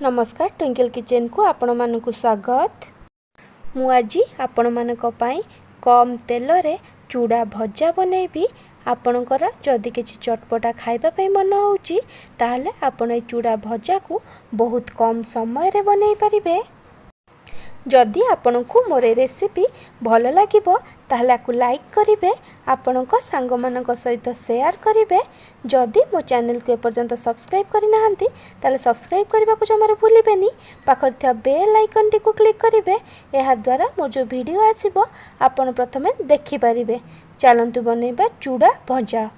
नमस्कार twinkle kitchen को आपण मानक स्वागत। मु आज आपण मानक पई कम तेल रे चूड़ा भजा बनैबी। आपणकर जदि किछि चटपटा खाइबा पई मन होउची ताहले आपण ए चूड़ा भजा को बहुत कम समय रे बनै परिबे। जदि आपनकु मोर रेसिपी भल लागिबो ताहले आकु लाइक करिवे, आपनक सांग मानक सहित शेयर करिवे। जदि मो चैनल को एपर्यंत सब्सक्राइब करि नाहंती ताहले सब्सक्राइब करबा को जमार भूलिबेनी। पाखर थिया बेल आइकन टी को क्लिक करिवे। एहा द्वारा मो जो वीडियो आसीबो आपण प्रथमे देखि परिबे। चलंतु बनेबा चूड़ा भजा।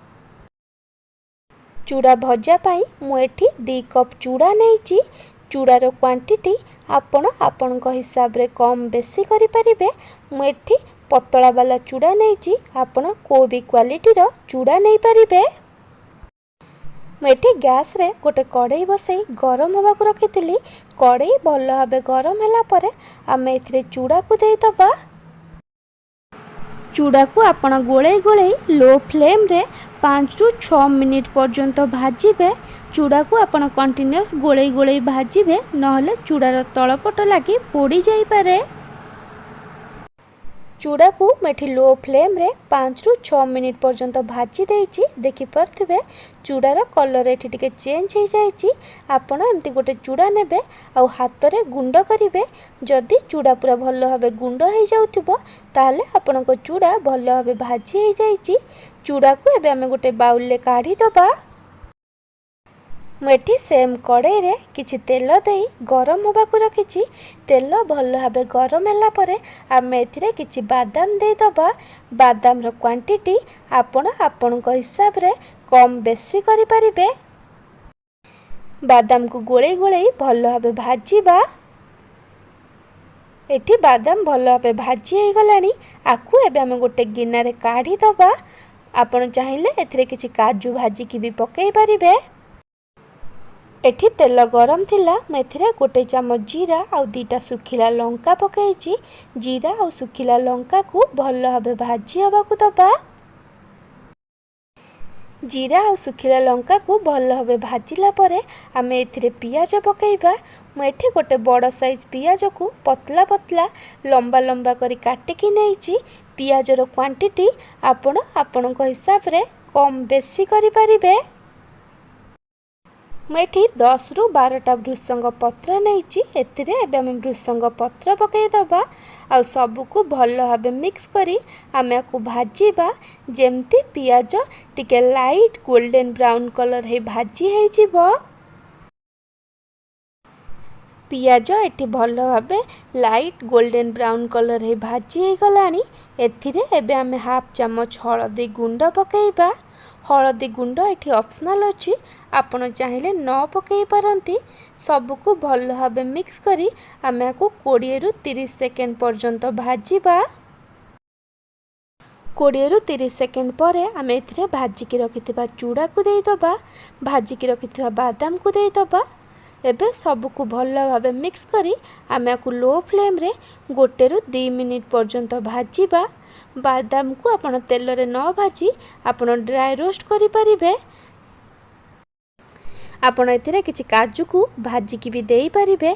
चूड़ा भजा पाई मु एठी 2 कप चूड़ा नेइची। चूड़ार क्वांटिटी आपण हिसाब रे कम बेसी करि परिबे। मु एठी पतला वाला चूड़ा नेइची, आपण को भी क्वालिटी रो चूड़ा नै परिबे। मु एठी गैस रे गोटे कढ़ाई बसई गरम होबा को रखितली। कढ़ाई भल भाबे गरम होला परे आमे एथिरे चूड़ा को देई दबा। चूड़ा को आपण गोळे गोळे लो फ्लेम रे 5 रु 6 मिनिट पर्यंत भाजिबे। चूड़ा को आपण कंटिन्यूअस गोळे गोळे भाजिबे, नहले चूड़ार तळपट लागी पोड़ी जाई पारे। चूड़ा को मेठी लो फ्लेम रे 5 रु 6 मिनिट पर्यंत भाजी देइची। देखि परथिबे चूड़ार कलर एठी टिके चेंज हो जाइची। आपण एमती गोटे चूड़ा नेबे आ हाथ रे गुंड करिवे। जदि चूड़ा पूरा भल भाबे गुंड हो जाउथिबो ताहले आपनको चूड़ा भल भाबे भाजी हो जाइची। चूड़ा को एबे हमें गोटे बाउल ले काढी दबा। मुझे सेम कढ़ाई रे किछि तेल देई गरम होबा को रखिछि। तेल भल भाबे गरम होला परे आमे एथिरे किछि बादाम देई दबा। बादाम रो क्वांटिटी आपणक हिसाब रे कम बेसी करि परिबे। बादाम को गोळे गोळे भल भाबे भाजीबा। एठी बादाम भल भाबे भाजी हे गलानी। आकु एबे हमें गोटे गिन्ना रे काढी दबा। आपण चाहिले एथिरे किछि काजू भाजी की भी पकेई परिबे। एठी तेल गरम थिला, मेथिरे गोटे चामच जीरा आ 2टा सुखिला लंका पकेइची। जीरा आ सुखिला लंका को भल भाबे भाजी हबा को दबा। जीरा आ सुखिला लंका को भल भाबे भाजिला परे आमे एथिरे पियाज पकेइबा। मु एठी गोटे बड़ साइज पियाज को पतला पतला लंबा लंबा करी काटिकी नेइची। पियाज रो क्वांटिटी आपणक हिसाब रे कम बेसी करि परिबे। मेठी 10 रु 12टा भृसंग पत्र नेइची। एथिरे एबे हम भृसंग पत्र पकेई दबा आ सब को भल भाबे मिक्स करी आमे को भाजीबा। जेमती पियाज टिके लाइट गोल्डन ब्राउन कलर हे भाजी हे जिवो। पियाज एठी भल भाबे लाइट गोल्डन ब्राउन कलर हे भाजी हे गलानी। एथिरे एबे हमें हाफ चम्मच हळदी गुंड पकेइबा। हळदी गुंड एठी ऑप्शनल अछि, आपण चाहिले न पकेई पारंती। सब को भल भाबे मिक्स करी आमे को 20 रु 30 सेकेंड पर्यंत भाजीबा। 20 रु 30 सेकेंड परे आमे एथिरे भाजी की रखिथिबा चूड़ा को देई दबा। भाजी की रखिथिबा बादाम को देई दबा। एबे सब को भल भाबे मिक्स करी आमे को लो फ्लेम रे 1 रु 2 मिनिट पर्यंत भाजीबा। बादाम को आपण तेल रे न भाजी आपण ड्राई रोस्ट करि परिबे। आपण एथिरे किछि काजू को भाजी की भी देई परिबे।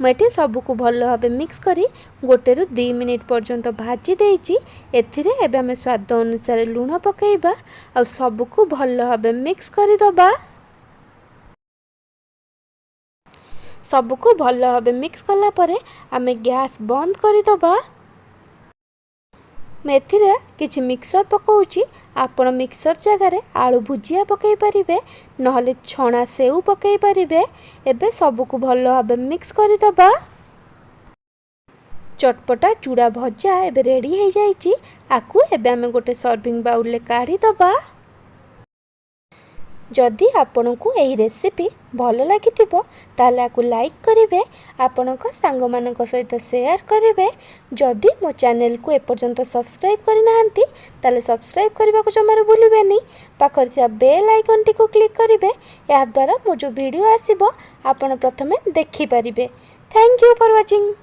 मेटे सब को भल भाबे मिक्स करी 1 रु 2 मिनिट पर्यंत भाजी देइची। एथिरे एबे हम स्वाद अनुसार लूण पकेइबा आ सब को भल भाबे मिक्स करि दबा। सब को भल भाबे मिक्स कला परे आमे गैस बंद करि दबा। मेथिरे किछि मिक्सर पकाउची। आपण मिक्सर जगह रे आलू भुजिया पकेई परिबे, नहले छणा सेउ पकेई परिबे। एबे सब को भल भाबे मिक्स करि दबा। चटपटा चूड़ा भजा एबे रेडी हे जाइची। आकु एबे हमें गोटे सर्विंग बाउल ले काढी दबा। जदि आपनकु एही रेसिपी भल लागिथिबो ताले आकु लाइक करिवे, आपनक सांग मानक सहित शेयर करिवे। जदि मो चैनल को एपर्यंत सब्सक्राइब करि नाहंती ताले सब्सक्राइब करबा को जमार भूलिबेनी। पाखर थिया बेल आइकन टी को क्लिक करिवे। या द्वारा मो जो वीडियो आसीबो आपण प्रथमे देखि परिबे। Thank you for watching.